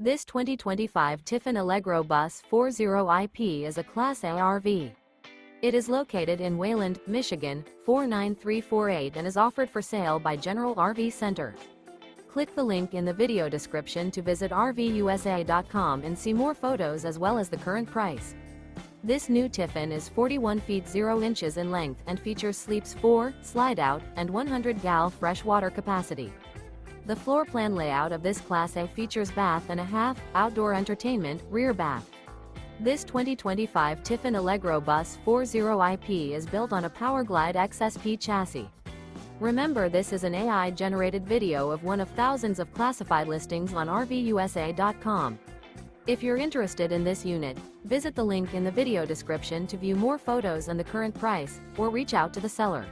This 2025 Tiffin Allegro Bus 40IP is a Class A RV. It is located in Wayland, Michigan, 49348 and is offered for sale by General RV Center. Click the link in the video description to visit RVUSA.com and see more photos as well as the current price. This new Tiffin is 41 feet 0 inches in length and features sleeps 4, Slideout, and 100 gal fresh water capacity. The floor plan layout of this Class A features bath and a half, outdoor entertainment, rear bath. This 2025 Tiffin Allegro Bus 40IP is built on a PowerGlide XSP chassis. Remember, this is an AI-generated video of one of thousands of classified listings on RVUSA.com. If you're interested in this unit, visit the link in the video description to view more photos and the current price, or reach out to the seller.